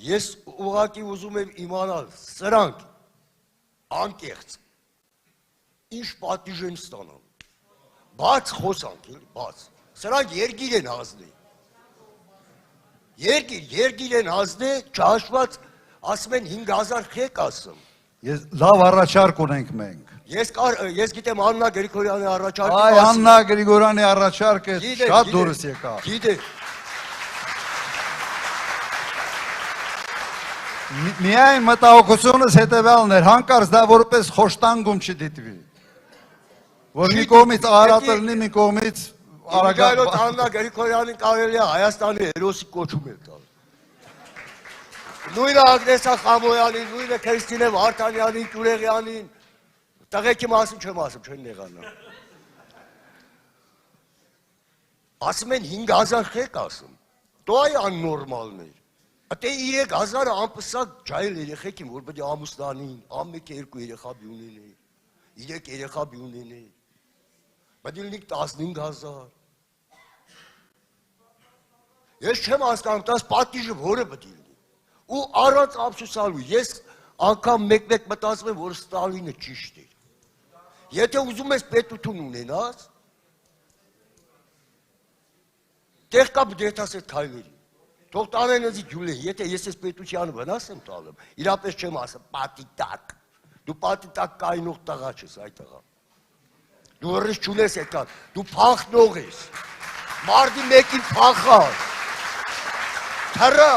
Ես ուղղակի ուզում եմ իմանալ, սրանք անկեղծ ինչ պատիժ են ստանում։ Բաց խոսանք, բաց։ Սրանք երկիր են հանձնել։ Երկիր են հանձնել, չհաշված, ասում են 5000 խեք ասում։ Լավ առաջարկ ունենք մենք։ Ես գիտեմ Աննա Գրիգորյանի առաջարկը։ Այ Աննա Գրիգորյանի առաջարկը շատ դուրս եկավ։ Գիտեմ։ Միայն մտահոգությունս հետևյալն էր, հանկարծ դա որպես խոշտանգում չդիտվի։ Որ մի կողմից Արարատելնի, մի կողմից Արագայլոտ Աննա Գրիգորյանին կարելի է Հայաստանի հերոսի կոչում էլ տալ։ Նույնը Ագնեսա Խամոյանին, նույնը Քրիստինե Վարդանյանին, Կյուրեղյանին, տղեկի մասին չեմ ասում, չեն նեղանա։ Ասում են 5000 խեք ասում, դու այ աննորմալներ։ Ատե 3000-ը անպսակ ջայլ երեխեքին, որ պետք է ամուսնանին, ամեկը 2 երեխա բի ունենեն, 3 երեխա բի ունենեն, պետք է լինի 15000։ Ես չեմ հասկանում, տաս պատիժը որը պետք է լինի։ Ու առանց ափսոսալու, ես անգամ մեկ-մեկ մտածում եմ, որ Ստալինը ճիշտ էր։ Եթե ուզում ես պետություն ունենաս, տեղ կա դերթաս այդ քայլերի։ Թող տանեն ինձ ջուլե, եթե ես այս պետությանը վնաս եմ տալում, իրապես չեմ ասում, պատի տակ, դու պատի տակ կայնող տղա չես, այդ տղա։ Դու հրս չունես եկան, դու փախնող ես, մարդի մեկին փախար, թրա։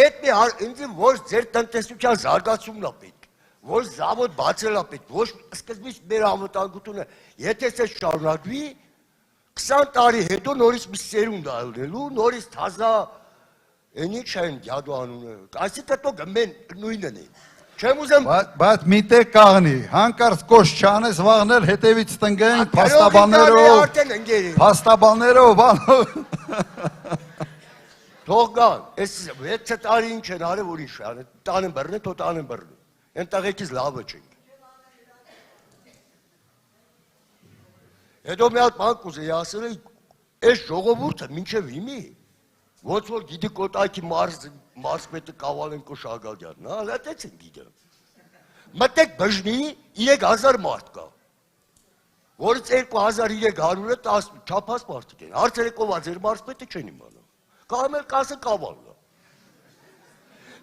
Այդ մի ինձ ոչ ձեր տնտեսության զարգացումն է պետք, ոչ զավոդ բացել է պետք, ոչ սկզբից մեր անվտանգությունը, եթե սեզ շարունակվի, 20 տարի հետո նորից մի սերունդ ալնելու, նորից թազա, են ինչ են գյադու անունը, այսինքն տո գմեն նույնն են, չեմ ուզեմ… Բայց միտեք կաղնի, հանկարծ կոշ չանես վաղնել հետևից տնգեն, պաստաբաններով, բանով… Թող գան, ես 6 տարի ինչ են արել, որ ինչ են, տանեն բրնեն, թո տանեն բրնեն, են տղեկից լավը չենք։ Հետո մի հատ բան կուզեի ասել, այս ժողովուրդը մինչև հիմի, ոնց որ գիտի կոտայքի մարզպետը Կավալենկո Շագալյանն, հատեց են գիտը։ Մտեք բժնի 3000 մարդ կա, որից 2300-ը 10 չափած մարդիկ են, հարցերեկովա ձեր մարզպետը չեն իմանա, կամ էլ կասը Կավալն է։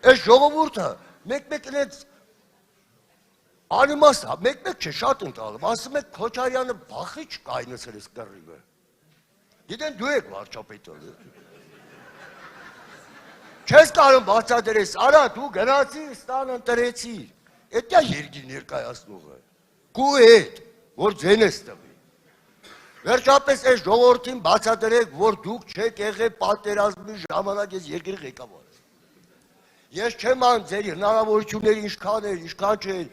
Այս ժողովուրդը մեկ-մեկ ինեց անիմաստ, մեկ-մեկ չէ, շատ ընտալում, ասում եք Քոչարյանը բախի չկայնեցել ես կռիվը։ Գիտեն դու եք վարչապետը։ Չես կարում բացատրես, արա դու գնացիր, ստան ընտրեցիր, էդ է երկիր ներկայացնողը, կու հետ, որ ձեն ես տվի։ Վերջապես այս ժողովրդին բացատրեք, որ դուք չեք եղել պատերազմի ժամանակ ես երկրի ղեկավար։ Ես չեմ ան ձեր հնարավորությունների ինչքան էր, ինչքան չէր,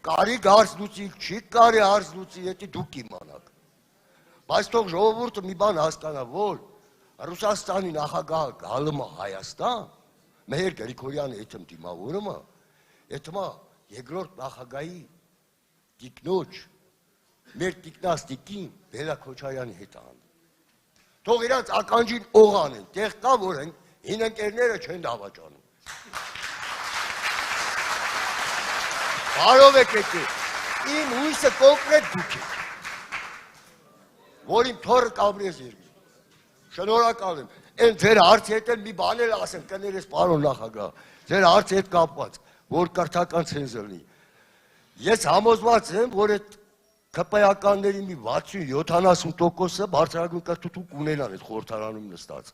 կարի հարց լուծիկ, չի կարի հարց լուծի, եթե դուք իմանաք։ Բայց թող ժողովուրդը մի բան հասկանա, որ Ռուսաստանի նախագահը գալում է Հայաստան, մեր Գրիգորյանը այդմ դիմավորում է, այդմա երկրորդ նախագահի տիկնոջ, մեր տիկնաստիկին Բելա Քոչարյանի հետ ան։ Թող իրանց ականջին օղան են, տեղ կա, որ հին ընկերները չեն դավաճանում։ Բարով եք եկել, իմ հույսը կոնկրետ դուք եք, որ իմ թորը կաբրի ես երկիր, շնորհակալ եմ, են ձեր հարցի հետ էլ մի բան էլ ասեմ, կներես պարոն նախագահ, ձեր հարցի հետ կապված, որ կրթական ցենզուրնի, ես համոզված եմ, որ այդ ԿՊ-ականների մի 60-70%-ը բարձրագույն կրթություն կունենան այդ խորհրդարանում նստած,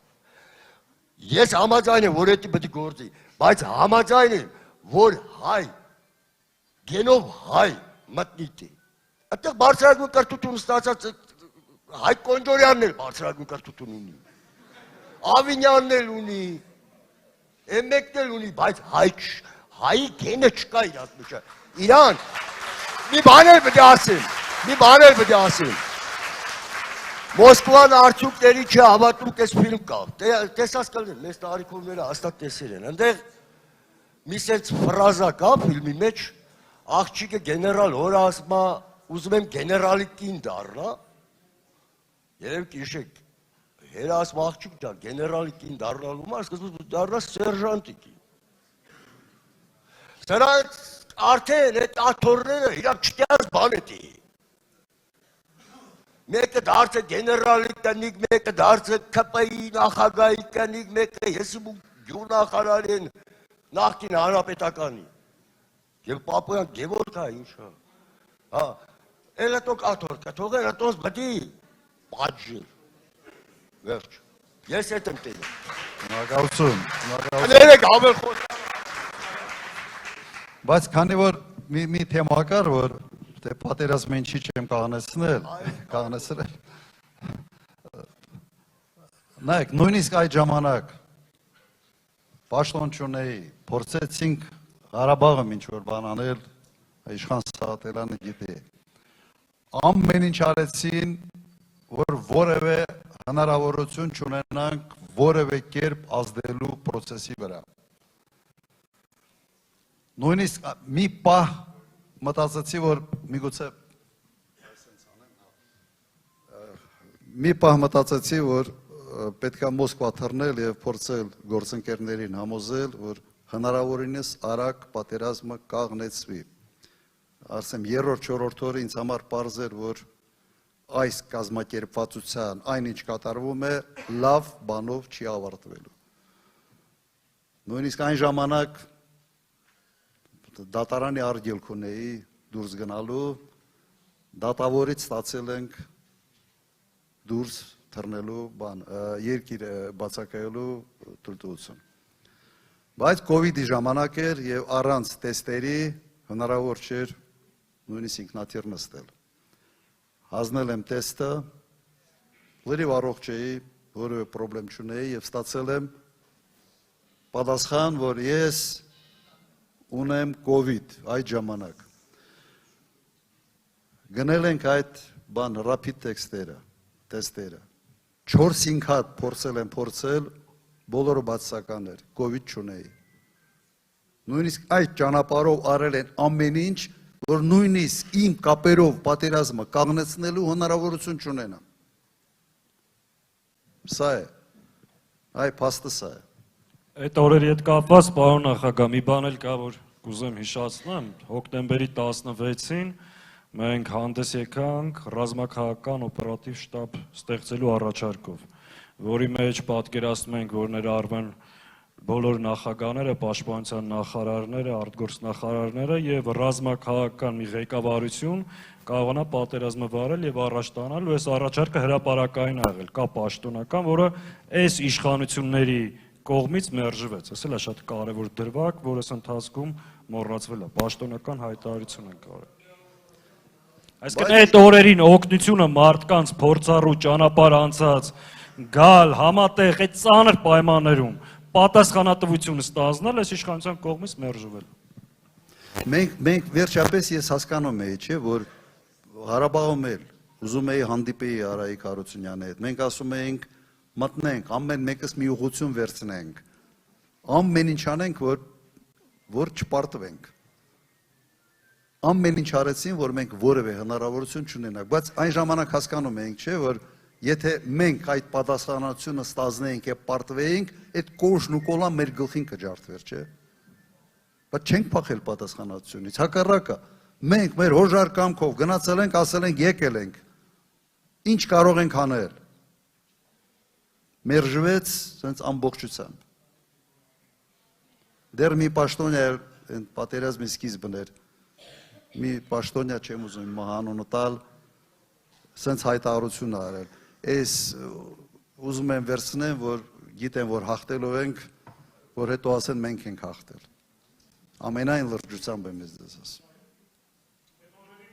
ես համաձայն եմ, որ էդի պետք է գործի, բայց համաձայն եմ, որ հայ, գենով հայ մտնիտի, այդտեղ բարձրագույն կրթություն ստացած Հայ Կոնջորյանն էլ բարձրագույն կրթություն ունի, Ավինյանն էլ ունի, Էմեկն էլ ունի, բայց հայի գենը չկա իրանց մեջ, իրան, մի բան էլ պետք է ասեմ, Մոսկվան արդյունքների չհավատում կես ֆիլմ կա, տեսած կլներ, մեզ տարիքովները հաստատ տեսել են, ընդեղ մի սենց ֆրազա կա ֆիլմի մեջ, աղջիկը գեներալ հորը ասմա, ուզում եմ գեներալի կին դառնա, երև կիշեք, հերաս մաղջիկ դա գեներալիկին դառնալու մար սկզբից դառնաս սերժանտիկի։ Սրանց արդեն այդ աթոռները իրանք չտյաս բան էտի։ Մեկը դարձը գեներալիկ տնիկ, մեկը դարձը ԿՊ-ի նախագահի տնիկ, մեկը եսիմ ու գյուղնախարարի են նախկին հանրապետականի։ Եվ պապոյան Գևորգա ինչա։ Հա, էլ հետոք աթոռ կա, թողեր հետոց բդի պատժիր։ Վերջ, ես հետ եմ տենում։ Շնորհակալություն։ Ներեք ամեն խոս։ Բայց քանի որ մի թեմա կար, որ դե պատերազմը ինչի չեմ կաղնեցնել։ Նայեք, նույնիսկ այդ ժամանակ պաշտոն չունեի, փորձեցինք Ղարաբաղը ինչ որ բան անել, Իշխան Սաղաթելյանը գիտի։ Ամեն ինչ արեցին, որ որևէ հնարավորություն չունենանք որևէ կերպ ազդելու process-ի վրա։ Նույնիսկ մի պահ մտածեցի, որ միգուցե պետքա Մոսկվա թռնել եւ փորձել գործընկերներին համոզել, որ հնարավորինս արագ պատերազմը կաղնեցվի։ Ասեմ, երրորդ-չորրորդ օրը ինձ համար պարզ էր, որ այս կազմակերպվածության այնինչ կատարվում է, լավ բանով չի ավարտվելու։ Նույնիսկ այն ժամանակ դատարանի արգելք ունեի դուրս գնալու, դատավորից ստացել ենք դուրս թռնելու բան, երկիր բացակայելու թույլտվություն։ Բայց COVID-ի ժամանակ էր եւ առանց տեստերի հնարավոր չէր նույնիսկ ինքնաթիռ նստել։ Հանձնել եմ տեստը, լրիվ առողջ էի, որևէ պրոբլեմ չունեի եւ ստացել եմ պատասխան, որ ես ունեմ COVID այդ ժամանակ։ Գնել ենք այդ բան rapid տեստերը։ 4-5 հատ փորձել, բոլորը բացասական էր, COVID չունեի։ Նույնիսկ այդ ճանապարհով արել են ամեն ինչ, որ նույնիսկ իմ կապերով պատերազմը կաղնեցնելու հնարավորություն չունենամ։ Սա է, այ փաստը սա է։ Այդ օրերի հետ կապված, պարոն նախագահ, մի բան էլ կա, որ կուզեմ հիշեցնեմ, հոկտեմբերի 16-ին մենք հանդես եկանք ռազմաքաղաքական օպերատիվ շտաբ ստեղծելու առաջարկով, որի մեջ պատկերացնում ենք, որ ներառվեն բոլոր նախագահները, պաշտպանության նախարարները, արտգործնախարարները եւ ռազմաքաղաքական մի ղեկավարություն կարողանա պատերազմը վարել եւ առաջ տանալ, ու այս առաջարկը հրապարակային ա եղել, կա պաշտոնական, որը այս իշխանությունների կողմից մերժվեց, ասել է շատ կարևոր դրվագ, որ այս ընթացքում մոռացվել է, պաշտոնական հայտարարություն են կարել։ Այսինքն այդ օրերին օգնությունը մարդկանց փորձառու ճանապարհ անցած գալ համատեղ այդ ծանր պայմաններում պատասխանատվությունը ստանձնել այս իշխանության կողմից մերժվել։ Մենք վերջապես ես հասկանում եի, չէ, որ Ղարաբաղում էլ ուզում էի հանդիպեի Արայիկ Հարությունյանի հետ։ Մենք ասում էինք մտնենք, ամեն մեկս մի ուղղություն վերցնենք, ամեն ինչ անենք, որ չպարտվենք։ Ամեն ինչ արեցին, որ մենք որևէ հնարավորություն չունենանք, բայց այն ժամանակ հասկանում էինք, չէ, որ եթե մենք այդ պատասխանատվությունը ստանձնեինք եւ պարտվեինք, այդ կոշն ու կոլան մեր գլխին կջարդվեր, չէ։ Բայց չենք փախել պատասխանատվությունից, հակառակը, մենք մեր հոժար կամքով գնացել ենք, ասել ենք, եկել ենք, ինչ կարող ենք անել։ Մերժվեց սենց ամբողջությամբ։ Դեռ մի պաշտոնյա պատերազմի սկիզբն էր, մի պաշտոնյա չեմ ուզում իմ հանունը տալ, սենց հայտարարություն արել։ Այս ուզում եմ վերցնեմ, որ գիտեմ, որ հաղթելով ենք, որ հետո ասեն մենք ենք հաղթել։ Ամենայն լրջությամբ եմ ես դες ասում։